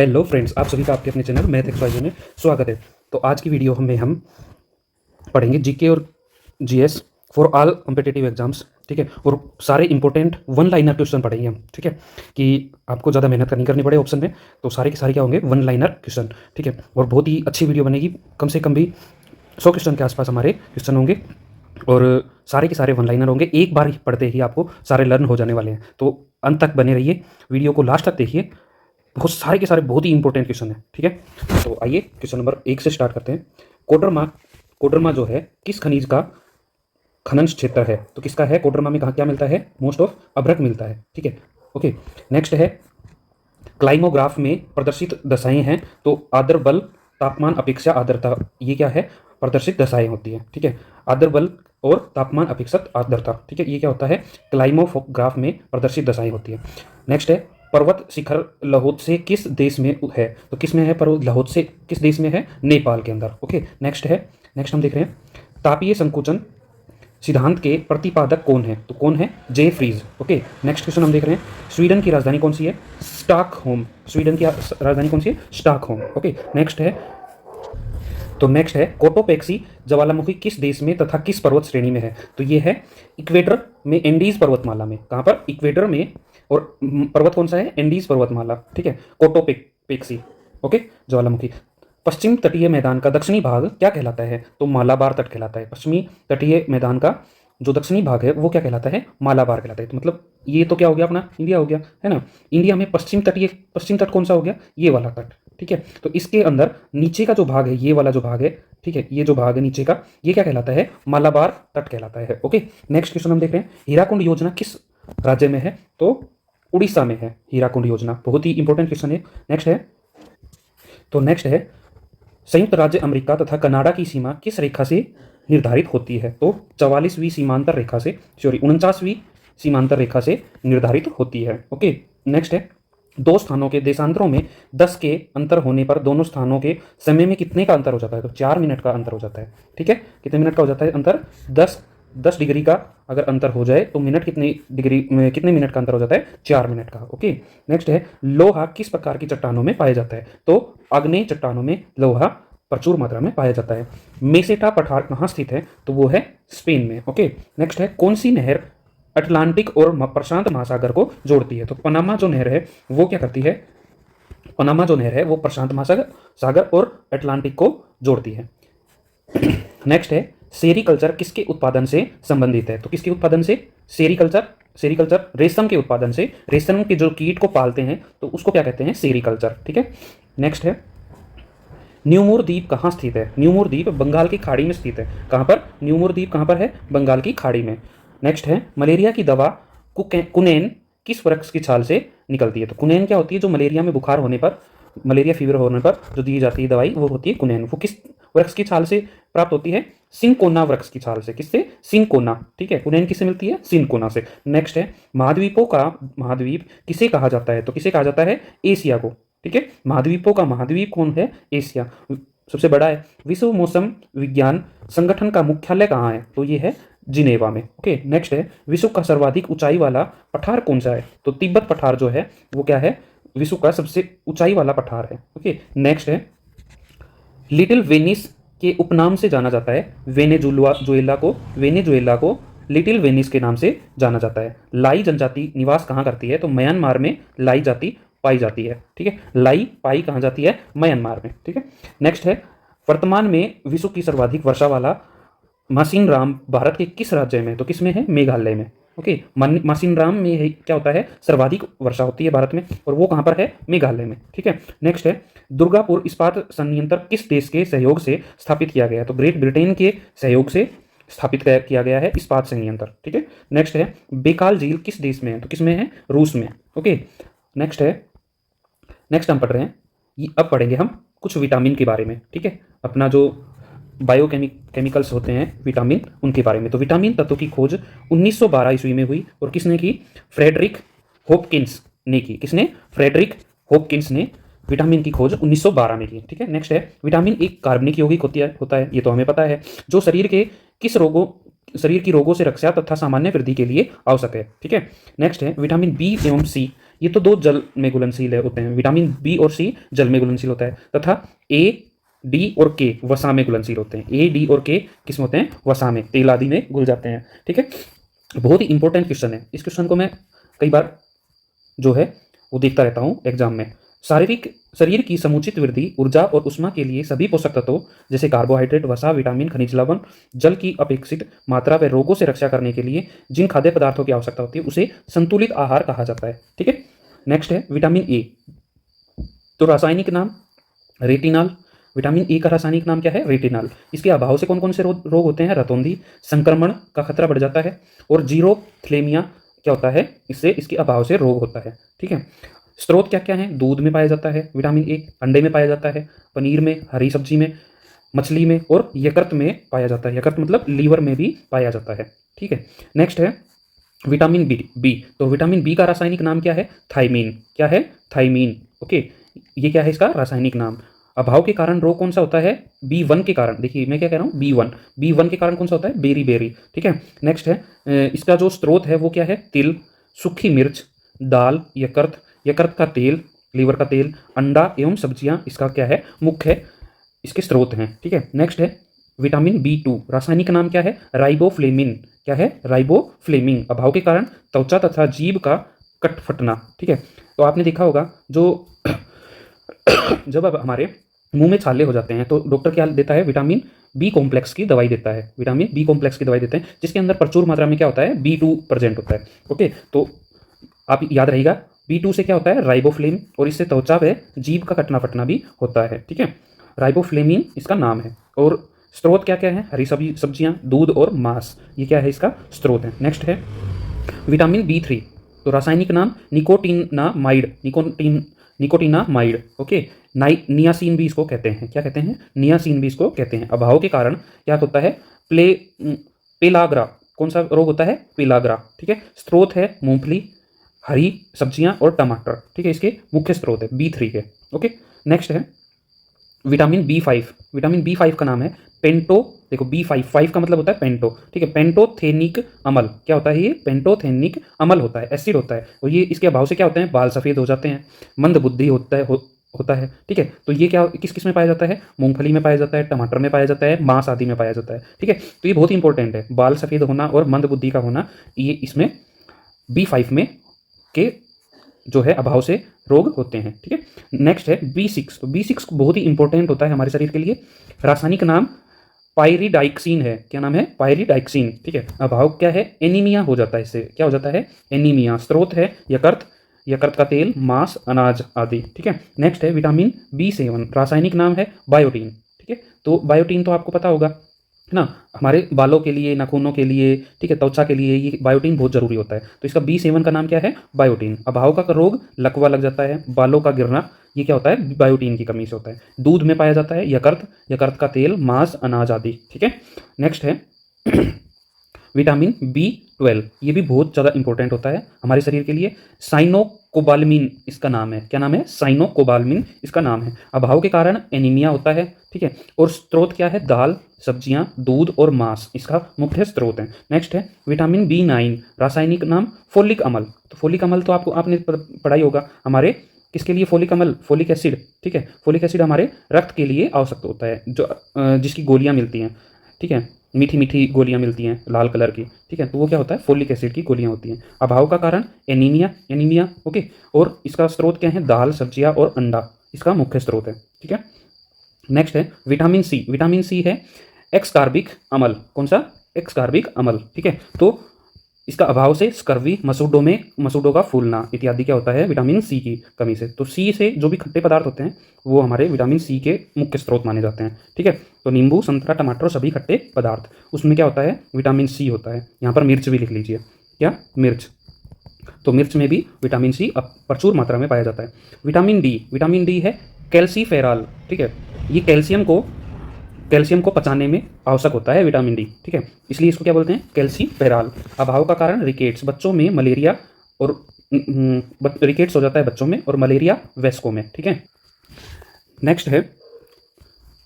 Hello friends, आप सभी का आपके अपने चैनल मैथ एक्स वाई में स्वागत है। तो आज की वीडियो में हम पढ़ेंगे जीके और GS for all competitive exams. ठीक है, और सारे इंपॉर्टेंट वन लाइनर क्वेश्चन पढ़ेंगे हम। ठीक है, कि आपको ज़्यादा मेहनत करनी पड़े ऑप्शन में, तो सारे के सारे क्या होंगे, वन लाइनर क्वेश्चन। ठीक है, और बहुत ही अच्छी वीडियो बनेगी। कम से कम भी 100 क्वेश्चन के आसपास हमारे क्वेश्चन होंगे, और सारे के सारे वन लाइनर होंगे। एक बार ही पढ़ते ही आपको सारे लर्न हो जाने वाले हैं। तो अंत तक बने रहिए, वीडियो को लास्ट तक देखिए। बहुत सारे के सारे बहुत ही इंपॉर्टेंट क्वेश्चन है। ठीक है, तो आइए क्वेश्चन नंबर 1 से स्टार्ट करते हैं। कोडरमा कोडरमा जो है किस खनिज का खनन क्षेत्र है? तो किसका है कोडरमा में? कहाँ क्या मिलता है? मोस्ट ऑफ अभ्रक मिलता है। ठीक है, ओके। नेक्स्ट है, क्लाइमोग्राफ में प्रदर्शित दशाएं हैं। तो आर्द्र बल, तापमान, अपेक्षा, आर्द्रता, ये क्या है? प्रदर्शित दशाएं होती है। ठीक है, आर्द्र बल और तापमान, अपेक्षित आर्द्रता। ठीक है, ये क्या होता है? क्लाइमोग्राफ में प्रदर्शित दशाएं होती है। नेक्स्ट है, पर्वत शिखर लहोत्से किस देश में है? तो किस में है पर्वत लहोत्से? किस देश में है? नेपाल के अंदर। ओके, नेक्स्ट है, नेक्स्ट हम देख रहे हैं, तापीय संकुचन सिद्धांत के प्रतिपादक कौन है? तो कौन है? जे फ्रीज। ओके, नेक्स्ट क्वेश्चन हम देख रहे हैं, स्वीडन की राजधानी कौन सी है? स्टॉकहोम। स्वीडन की राजधानी कौन सी है? स्टॉकहोम। ओके, नेक्स्ट है, तो नेक्स्ट है, कोटोपेक्सी ज्वालामुखी किस देश में तथा किस पर्वत श्रेणी में है? तो ये है इक्वेटर में, एंडीज पर्वतमाला में। कहाँ पर? इक्वेटर में। और पर्वत कौन सा है? एंडीज पर्वतमाला। ठीक है, कोटोपेक्सी। ओके, ज्वालामुखी। पश्चिम तटीय मैदान का दक्षिणी भाग क्या कहलाता है? तो मालाबार तट कहलाता है। पश्चिमी तटीय मैदान का जो दक्षिणी भाग है वो क्या कहलाता है? मालाबार कहलाता है। तो मतलब ये तो क्या हो गया, अपना इंडिया हो गया, है ना। इंडिया में पश्चिम तट कौन सा हो गया? ये वाला तट। ठीक है, तो इसके अंदर नीचे का जो भाग है, ये वाला जो भाग है, ठीक है, ये जो भाग है नीचे का, ये क्या कहलाता है? मालाबार तट कहलाता है। ओके, नेक्स्ट क्वेश्चन हम देख रहे हैं, हीराकुंड योजना किस राज्य में है? तो उड़ीसा में है हीराकुंड योजना। बहुत ही इंपॉर्टेंट क्वेश्चन है। नेक्स्ट है, तो नेक्स्ट है, संयुक्त राज्य अमेरिका तथा कनाडा की सीमा किस रेखा से निर्धारित होती है? तो 44वीं सीमांतर रेखा से, सॉरी 49वीं सीमांतर रेखा से निर्धारित होती है। ओके, नेक्स्ट है, दो स्थानों के देशांतरों में 10 के अंतर होने पर दोनों स्थानों के समय में कितने का अंतर हो जाता है? तो 4 मिनट का अंतर हो जाता है। ठीक है, कितने मिनट का हो जाता है अंतर? 10 डिग्री का अगर अंतर हो जाए तो मिनट कितने डिग्री में, कितने मिनट का अंतर हो जाता है? 4 मिनट का। ओके, नेक्स्ट है, लोहा किस प्रकार की चट्टानों में पाया जाता है? तो आग्नेय चट्टानों में लोहा प्रचुर मात्रा में पाया जाता है। मेसेटा पठार कहाँ स्थित है? तो वो है स्पेन में। ओके, नेक्स्ट है, कौन सी नहर अटलांटिक और प्रशांत महासागर को जोड़ती है? तो पनामा जो नहर है वो क्या करती है? पनामा जो नहर है वो प्रशांत महासागर और अटलांटिक को जोड़ती है। नेक्स्ट है, सेरीकल्चर किसके उत्पादन से संबंधित है? तो किसके उत्पादन से? सेरीकल्चर रेशम के उत्पादन से। रेशम के जो कीट को पालते हैं तो उसको क्या कहते हैं? सेरीकल्चर। ठीक है, नेक्स्ट है, न्यूमोर द्वीप कहाँ स्थित है? न्यूमोर द्वीप बंगाल की खाड़ी में स्थित है। कहाँ पर? न्यूमोर द्वीप कहाँ पर है? बंगाल की खाड़ी में। नेक्स्ट है, मलेरिया की दवा कुनैन किस वृक्ष की छाल से निकलती है? तो कुनैन क्या होती है? जो मलेरिया में बुखार होने पर, मलेरिया फीवर होने पर जो दी जाती है दवाई, वो होती है कुनैन। वो किस वृक्ष की छाल से प्राप्त होती है? सिनकोना वृक्ष की छाल से। किससे? सिनकोना। ठीक है, कुनैन किससे मिलती है? सिनकोना से। नेक्स्ट है, महाद्वीप किसे कहा जाता है? तो किसे कहा जाता है? एशिया को। ठीक है, महाद्वीपों का महाद्वीप कौन है? एशिया सबसे बड़ा है। विश्व मौसम विज्ञान संगठन का मुख्यालय कहाँ है? तो ये है जिनेवा में। ओके, नेक्स्ट है, विश्व का सर्वाधिक ऊंचाई वाला पठार कौन सा है? तो तिब्बत पठार जो है वो क्या है? विश्व का सबसे ऊंचाई वाला पठार है। ओके, नेक्स्ट है, लिटिल वेनिस के उपनाम से जाना जाता है वेनेजुएला को लिटिल वेनिस के नाम से जाना जाता है। लाई जनजाति निवास कहाँ करती है? तो म्यांमार में लाई जाति पाई जाती है। ठीक है, लाई पाई कहाँ जाती है? म्यांमार में। ठीक है, नेक्स्ट है, वर्तमान में विश्व की सर्वाधिक वर्षा वाला मासिनराम भारत के किस राज्य में? तो किस में है? मेघालय में। ओके, मासिनराम में क्या होता है? सर्वाधिक वर्षा होती है भारत में, और वो कहाँ पर है? मेघालय में। ठीक है, नेक्स्ट है, दुर्गापुर इस्पात संयंत्र किस देश के सहयोग से स्थापित किया गया? तो ग्रेट ब्रिटेन के सहयोग से स्थापित किया गया है इस्पात संयंत्र। ठीक है, नेक्स्ट है, बेकाल झील किस देश में है? तो किस में है? रूस में। ओके, नेक्स्ट है, नेक्स्ट हम पढ़ रहे हैं, अब पढ़ेंगे हम कुछ विटामिन के बारे में। ठीक है, अपना जो बायोकेमिकल्स होते हैं विटामिन, उनके बारे में। तो विटामिन तत्व की खोज 1912 ईस्वी में हुई, और किसने की? फ्रेडरिक हॉपकिंस ने की। किसने? फ्रेडरिक हॉपकिंस ने विटामिन की खोज 1912 में की। ठीक है, नेक्स्ट है, विटामिन एक कार्बनिक यौगिक होता है, ये तो हमें पता है, जो शरीर की रोगों से रक्षा तथा सामान्य वृद्धि के लिए आवश्यक है। ठीक है, नेक्स्ट है, विटामिन बी एवं सी ये तो दो जल में घुलनशील होते हैं, विटामिन बी और सी जल में घुलनशील होता है, तथा ए डी और के वसा में घुलनशील होते हैं। ए डी और के किस में होते हैं? वसा में, तेल आदि में घुल जाते हैं। ठीक है, बहुत ही इंपॉर्टेंट क्वेश्चन है। इस क्वेश्चन को मैं कई बार जो है वो देखता रहता हूँ एग्जाम में। शरीर की समुचित वृद्धि, ऊर्जा और उष्मा के लिए सभी पोषक तत्वों जैसे कार्बोहाइड्रेट, वसा, विटामिन, खनिज लवण, जल की अपेक्षित मात्रा व रोगों से रक्षा करने के लिए जिन खाद्य पदार्थों की आवश्यकता होती है उसे संतुलित आहार कहा जाता है। ठीक है, नेक्स्ट है विटामिन ए। तो रासायनिक नाम रेटिनॉल। विटामिन ए का रासायनिक नाम क्या है? रेटिनॉल। इसके अभाव से कौन कौन से रोग होते हैं? रतौंधी, संक्रमण का खतरा बढ़ जाता है, और जीरोथ्लेमिया क्या होता है? इससे इसके अभाव से रोग होता है। ठीक है, स्रोत क्या क्या है? दूध में पाया जाता है विटामिन ए, अंडे में पाया जाता है, पनीर में, हरी सब्जी में, मछली में, और यकृत में पाया जाता है। यकृत मतलब लीवर में भी पाया जाता है। ठीक है, नेक्स्ट है विटामिन बी। तो विटामिन बी का रासायनिक नाम क्या है? थायमीन। क्या है? थायमीन। ओके, ये क्या है इसका रासायनिक नाम? अभाव के कारण रोग कौन सा होता है? B1 के कारण। देखिए मैं क्या कह रहा हूँ, B1 के कारण कौन सा होता है? बेरी। ठीक है, नेक्स्ट है इसका जो स्रोत है वो क्या है? तिल, सूखी मिर्च, दाल, यकृत का तेल, लीवर का तेल, अंडा एवं सब्जियां इसका क्या है? मुख्य इसके स्रोत हैं। ठीक है, नेक्स्ट है विटामिन B2। रासायनिक नाम क्या है? राइबोफ्लेविन। क्या है? राइबोफ्लेविन। अभाव के कारण त्वचा तथा जीभ का कट फटना। ठीक है, तो आपने देखा होगा जो जब अब हमारे मुंह में छाले हो जाते हैं तो डॉक्टर क्या देता है? विटामिन बी कॉम्प्लेक्स की दवाई देता है। विटामिन बी कॉम्प्लेक्स की दवाई देते हैं जिसके अंदर प्रचुर मात्रा में क्या होता है? B2 प्रेजेंट होता है। ओके, तो आप याद रहेगा B2 से क्या होता है? राइबोफ्लेविन, और इससे त्वचा व जीभ का कटना फटना भी होता है। ठीक है, राइबोफ्लेविन इसका नाम है। और स्रोत क्या क्या है? हरी सब्जियां, दूध और मांस, ये क्या है? इसका स्रोत है। नेक्स्ट है विटामिन B3। तो रासायनिक नाम निकोटिनामाइड। ओके, नियासिन भी इसको कहते हैं। क्या कहते हैं? नियासिन भी इसको कहते हैं। अभाव के कारण क्या होता है? पेलाग्रा। कौन सा रोग होता है? पेलाग्रा। ठीक है, स्रोत है मूंगफली, हरी सब्जियां और टमाटर। ठीक है, इसके मुख्य स्रोत है B3 के। ओके, नेक्स्ट है विटामिन B5। विटामिन B5 का नाम है पेंटो। देखो B5 का मतलब होता है पेंटो। ठीक है, पेंटोथेनिक अम्ल। क्या होता है ये? पेंटोथेनिक अम्ल होता है, एसिड होता है, और ये इसके अभाव से क्या होते हैं? बाल सफ़ेद हो जाते हैं, मंद बुद्धि होता है। ठीक है, तो ये क्या किस किस में पाया जाता है? मूंगफली में पाया जाता है, टमाटर में पाया जाता है, मांस आदि में पाया जाता है। ठीक है, तो ये बहुत इंपॉर्टेंट है, बाल सफ़ेद होना और मंद बुद्धि का होना, ये इसमें B5 में के जो है अभाव से रोग होते हैं। ठीक है, नेक्स्ट है B6। तो B6 बहुत ही इंपॉर्टेंट होता है हमारे शरीर के लिए। रासायनिक नाम पायरिडाइक्सिन है। क्या नाम है? पायरिडाइक्सिन। ठीक है, अभाव क्या है? एनीमिया हो जाता है, इससे क्या हो जाता है? एनीमिया। स्रोत है यकृत का तेल, मांस, अनाज आदि। ठीक है, नेक्स्ट है विटामिन B7। रासायनिक नाम है बायोटीन। ठीक है, तो बायोटीन तो आपको पता होगा है ना, हमारे बालों के लिए, नाखूनों के लिए, ठीक है, त्वचा के लिए ये बायोटीन बहुत जरूरी होता है। तो इसका B7 का नाम क्या है? बायोटीन। अभाव का रोग लकवा लग जाता है, बालों का गिरना, ये क्या होता है? बायोटीन की कमी से होता है। दूध में पाया जाता है यकृत का तेल, मांस, अनाज आदि। ठीक है, नेक्स्ट है विटामिन B12। ये भी बहुत ज़्यादा इंपॉर्टेंट होता है हमारे शरीर के लिए। साइनोकोबालमिन इसका नाम है। क्या नाम है? साइनोकोबालमिन इसका नाम है। अभाव के कारण एनीमिया होता है। ठीक है, और स्रोत क्या है? दाल, सब्जियां, दूध और मांस इसका मुख्य स्रोत है। नेक्स्ट है विटामिन B9। रासायनिक नाम फोलिक अम्ल। तो फोलिक अम्ल तो आपने पढ़ाई होगा। हमारे किसके लिए फोलिक अम्ल? Folic acid. ठीक है, फोलिक एसिड हमारे रक्त के लिए आवश्यक होता है, जो जिसकी गोलियां मिलती हैं। ठीक है, मीठी मीठी गोलियां मिलती हैं लाल कलर की। ठीक है, तो वो क्या होता है? फोलिक एसिड की गोलियां होती हैं। अभाव का कारण एनीमिया। ओके, और इसका स्रोत क्या है? दाल, सब्जियां और अंडा इसका मुख्य स्रोत है। ठीक है, नेक्स्ट है विटामिन सी। विटामिन सी है एक्सकार्बिक अम्ल। कौन सा? एक्सकार्बिक अम्ल। ठीक है, तो इसका अभाव से स्कर्वी, मसूड़ों का फूलना इत्यादि क्या होता है? विटामिन सी की कमी से। तो सी से जो भी खट्टे पदार्थ होते हैं वो हमारे विटामिन सी के मुख्य स्रोत माने जाते हैं। ठीक है, तो नींबू, संतरा, टमाटर, सभी खट्टे पदार्थ, उसमें क्या होता है? विटामिन सी होता है। यहाँ पर मिर्च भी लिख लीजिए। क्या? मिर्च। तो मिर्च में भी विटामिन सी प्रचुर मात्रा में पाया जाता है। विटामिन डी है कैल्सीफेरॉल। ठीक है, ये कैल्शियम को पचाने में आवश्यक होता है विटामिन डी। ठीक है, इसलिए इसको क्या बोलते हैं? कैल्सीफेरॉल। अभाव का कारण रिकेट्स, बच्चों में मलेरिया और रिकेट्स हो जाता है बच्चों में, और मलेरिया वयस्कों में। ठीक है, नेक्स्ट है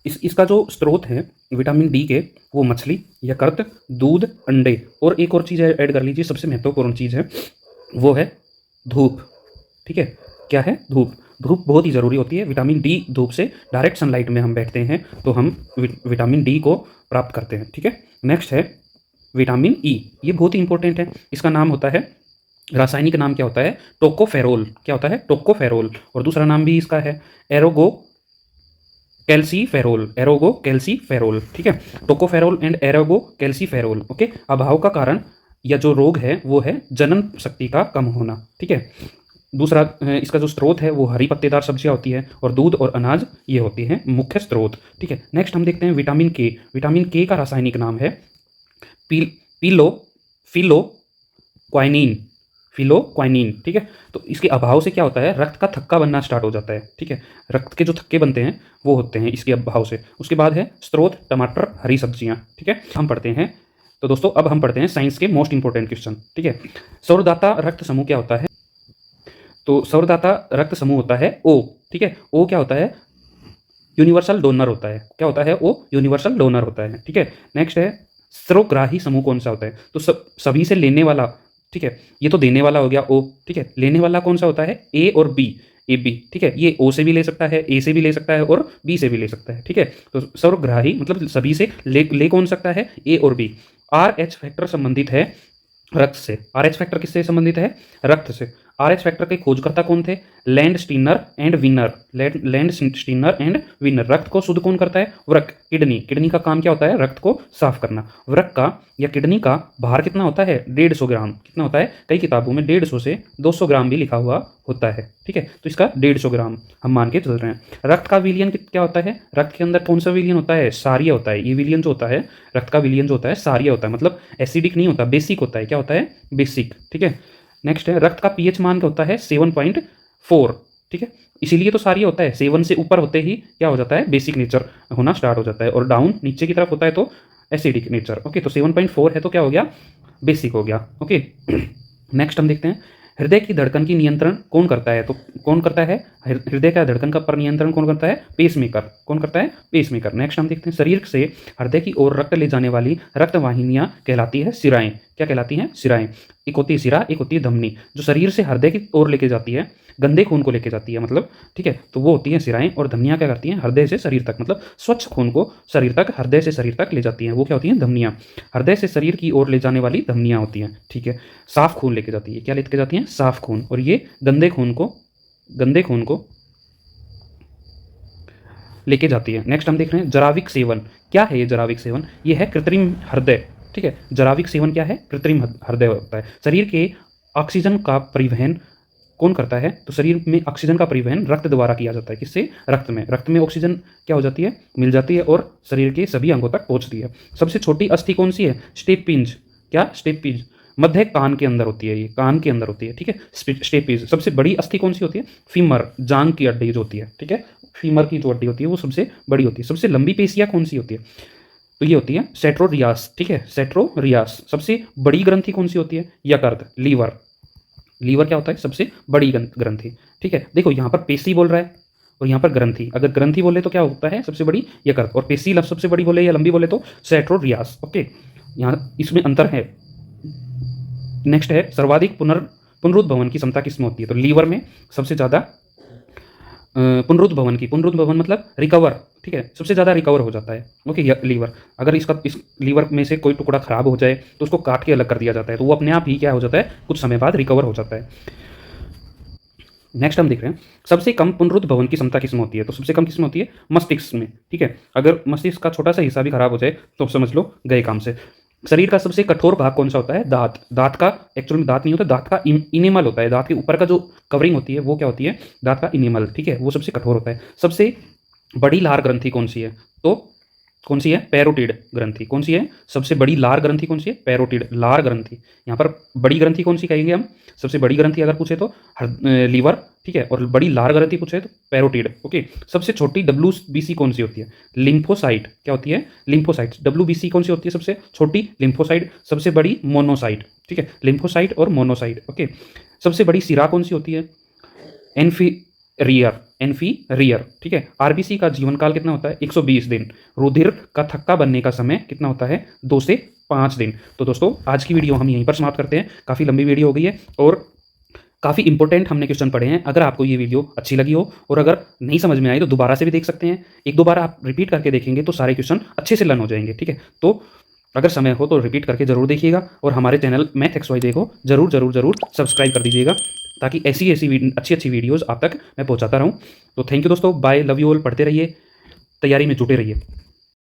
इसका जो स्रोत है विटामिन डी के, वो मछली, यकृत, दूध, अंडे, और एक और चीज़ ऐड कर लीजिए, सबसे महत्वपूर्ण चीज़ है वो है धूप। ठीक है, क्या है, धूप। धूप बहुत ही ज़रूरी होती है। विटामिन डी, धूप से डायरेक्ट सनलाइट में हम बैठते हैं तो हम विटामिन डी को प्राप्त करते हैं। ठीक है, नेक्स्ट है विटामिन ई। ये बहुत ही इंपॉर्टेंट है। इसका नाम होता है, रासायनिक नाम क्या होता है, टोकोफेरोल। क्या होता है, टोकोफेरोल। और दूसरा नाम भी इसका है एरोगो कैल्सीफेरोल, एरोगो कैल्सीफेरोल। ठीक है, टोकोफेरोल एंड एरोगो कैल्सीफेरोल। ओके, अभाव का कारण या जो रोग है वो है जनन शक्ति का कम होना। ठीक है, दूसरा इसका जो स्रोत है वो हरी पत्तेदार सब्जियां होती है और दूध और अनाज ये होती हैं मुख्य स्रोत। ठीक है, नेक्स्ट हम देखते हैं विटामिन के। विटामिन के का रासायनिक नाम है फिलो क्वाइनिन, फिलोक्वाइनिन। ठीक है, तो इसके अभाव से क्या होता है, रक्त का थक्का बनना स्टार्ट हो जाता है। ठीक है, रक्त के जो थक्के बनते हैं वो होते हैं इसके अभाव से। उसके बाद है स्रोत, टमाटर, हरी सब्जियां। ठीक है, हम पढ़ते हैं। तो दोस्तों अब हम पढ़ते हैं साइंस के मोस्ट इंपॉर्टेंट क्वेश्चन। ठीक है, सौरदाता रक्त समूह क्या होता है, तो सौरदाता रक्त समूह होता है ओ। ठीक है, ओ क्या होता है, यूनिवर्सल डोनर होता है। क्या होता है, ओ यूनिवर्सल डोनर होता है। ठीक है, नेक्स्ट है सर्वग्राही समूह कौन सा होता है, तो सभी से लेने वाला। ठीक है, ये तो देने वाला हो गया ओ। ठीक है, लेने वाला कौन सा होता है, ए और बी, ए बी। ठीक है, ये ओ से भी ले सकता है, ए से भी ले सकता है और बी से भी ले सकता है। ठीक है, तो सर्वग्राही मतलब सभी से ले कौन सकता है, ए और बी। आर एच फैक्टर संबंधित है रक्त से। आर एच फैक्टर किससे संबंधित है, रक्त से। आर एच फैक्टर के खोजकर्ता कौन थे, land Steiner and winner, land Steiner and winner. रक्त को शुद्ध कौन करता है, वृक्क, किडनी। किडनी का काम क्या होता है, रक्त को साफ करना। वृक्क का या किडनी का भार कितना होता है, 150 ग्राम। कितना होता है, कई किताबों में 150 से 200 ग्राम भी लिखा हुआ होता है। ठीक है, तो इसका 150 ग्राम हम मान के चल रहे हैं। रक्त का विलयन क्या होता है, रक्त के अंदर कौन सा विलयन होता है, सारीय होता है। ये विलयन जो होता है, रक्त का विलयन जो होता है सारीय होता है, मतलब एसिडिक नहीं होता, बेसिक होता है। क्या होता है, बेसिक। ठीक है, नेक्स्ट है रक्त का पीएच मान क्या होता है, 7.4। ठीक है, इसीलिए तो सारी होता है, 7 से ऊपर होते ही क्या हो जाता है, बेसिक नेचर होना स्टार्ट हो जाता है, और डाउन नीचे की तरफ होता है तो एसिडिक नेचर। ओके, तो 7.4 है तो क्या हो गया, बेसिक हो गया। ओके, नेक्स्ट हम देखते हैं हृदय की धड़कन की नियंत्रण कौन करता है, तो कौन करता है, हृदय का धड़कन का पर नियंत्रण कौन करता है, पेसमेकर। कौन करता है, पेसमेकर। नेक्स्ट हम देखते हैं शरीर से हृदय की ओर रक्त ले जाने वाली रक्त वाहिनियां कहलाती है सिराएं। क्या कहलाती हैं, सिराएं। एक होती है सिरा, एक होती है धमनी। जो शरीर से हृदय की ओर लेके जाती है, गंदे खून को लेके जाती है मतलब, ठीक है, तो वो होती है सिराएं। और धमनियां क्या करती हैं, हृदय से शरीर तक, मतलब स्वच्छ खून को शरीर तक, हृदय से शरीर तक ले जाती हैं, वो क्या होती हैं, धमनियां। हृदय से शरीर की ओर ले जाने वाली धमनियां होती हैं। ठीक है, साफ खून लेके जाती है, क्या लेके जाती हैं, साफ खून। और ये गंदे खून को लेके जाती है। नेक्स्ट हम देख रहे हैं जराविक सेवन। क्या है ये जराविक सेवन, ये है कृत्रिम हृदय। ठीक है, जराविक सेवन क्या है, कृत्रिम हृदय होता है। शरीर के ऑक्सीजन का परिवहन कौन करता है, तो शरीर में ऑक्सीजन का परिवहन रक्त द्वारा किया जाता है। किससे, रक्त में। रक्त में ऑक्सीजन क्या हो जाती है, मिल जाती है और शरीर के सभी अंगों तक पहुंचती है। सबसे छोटी अस्थि कौन सी है, स्टेपिंज। क्या, स्टेपिंज। मध्य कान के अंदर होती है, ये कान के अंदर होती है। ठीक है, स्टेपिंज। सबसे बड़ी अस्थि कौन सी होती है, फीमर, जांग की हड्डी जो होती है। ठीक है, फीमर की जो हड्डी होती है वो सबसे बड़ी होती है। सबसे लंबी पेशियां कौन सी होती है, तो ये होती है सेट्रोरियास। ठीक है, सेट्रोरियास। सबसे बड़ी ग्रंथि कौन सी होती है, यकृत, लीवर। लीवर क्या होता है, सबसे बड़ी ग्रंथि। ठीक है, देखो यहाँ पर पेशी बोल रहा है और यहाँ पर ग्रंथि। अगर ग्रंथि बोले तो क्या होता है, सबसे बड़ी यकृत, और पेशी लफ्ज सबसे बड़ी बोले या लंबी बोले तो सेट्रोरियास। ओके, यहाँ इसमें अंतर है। नेक्स्ट है सर्वाधिक पुनरुद्भवन की क्षमता किसमें होती है, तो लीवर में सबसे ज़्यादा पुनरुद्भवन मतलब रिकवर। ठीक है, सबसे ज़्यादा रिकवर हो जाता है। Okay, liver. अगर इस लीवर में से कोई टुकड़ा खराब हो जाए तो उसको काट के अलग कर दिया जाता है, तो वो अपने आप ही क्या हो जाता है, कुछ समय बाद रिकवर हो जाता है। नेक्स्ट हम देख रहे हैं सबसे कम पुनरुद्भवन की क्षमता किसमें होती है, तो सबसे कम किसमें होती है, मस्तिष्क में। ठीक है, अगर मस्तिष्क का छोटा सा हिस्सा भी खराब हो जाए तो समझ लो गए काम से। शरीर का सबसे कठोर भाग कौन सा होता है, दांत। दांत का एक्चुअल में दांत नहीं होता, दांत का इनेमल होता है। दांत के ऊपर का जो कवरिंग होती है वो क्या होती है, दांत का इनेमल। ठीक है, वो सबसे कठोर होता है। सबसे बड़ी लार ग्रंथि कौन सी है, तो कौन सी है, पैरोटिड ग्रंथि। कौन सी है, सबसे बड़ी लार ग्रंथि कौन सी है, पैरोटिड, लार ग्रंथि। यहाँ पर बड़ी ग्रंथि कौन सी कहेंगे हम, सबसे बड़ी ग्रंथि अगर पूछे तो लीवर। ठीक है, और बड़ी लार ग्रंथि पूछे तो पैरोटिड। ओके, सबसे छोटी WBC कौन सी होती है, लिम्फोसाइट। क्या होती है, लिम्फोसाइट। WBC कौन सी होती है, सबसे छोटी, लिम्फोसाइट। सबसे बड़ी मोनोसाइट। ठीक है, लिम्फोसाइट और मोनोसाइट। ओके, सबसे बड़ी सिरा कौन सी होती है, एन्फीरियर। ठीक है, RBC का जीवन काल कितना होता है, 120 दिन। रुधिर का थक्का बनने का समय कितना होता है, 2 से 5 दिन। तो दोस्तों आज की वीडियो हम यहीं पर समाप्त करते हैं, काफ़ी लंबी वीडियो हो गई है और काफ़ी इंपॉर्टेंट हमने क्वेश्चन पढ़े हैं। अगर आपको ये वीडियो अच्छी लगी हो और अगर नहीं समझ में आई तो दोबारा से भी देख सकते हैं। एक दो बार आप रिपीट करके देखेंगे तो सारे क्वेश्चन अच्छे से लर्न हो जाएंगे, ठीक है। तो अगर समय हो तो रिपीट करके ज़रूर देखिएगा और हमारे चैनल मैथ एक्स वाई जे को ज़रूर सब्सक्राइब कर दीजिएगा, ताकि ऐसी अच्छी वीडियोज़ आप तक मैं पहुँचाता रहूँ। तो थैंक यू दोस्तों, बाय, लव यू ऑल, पढ़ते रहिए, तैयारी में जुटे रहिए।